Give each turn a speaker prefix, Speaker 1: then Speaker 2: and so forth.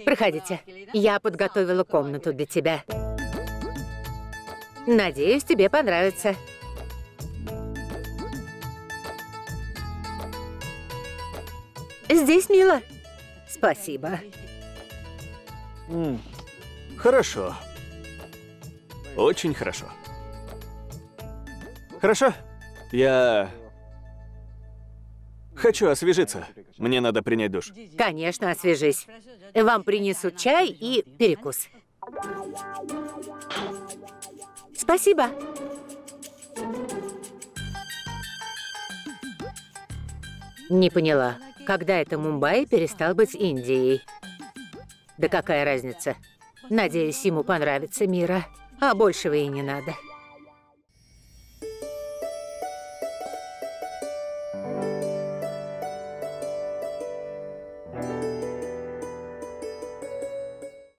Speaker 1: Проходите. Я подготовила комнату для тебя. Надеюсь, тебе понравится. Здесь мило. Спасибо.
Speaker 2: Хорошо. Очень хорошо. Хорошо. Я хочу освежиться. Мне надо принять душ.
Speaker 1: Конечно, освежись. Вам принесут чай и перекус. Спасибо. Не поняла, когда это Мумбаи перестал быть Индией? Да какая разница? Надеюсь, ему понравится Мира, а большего и не надо.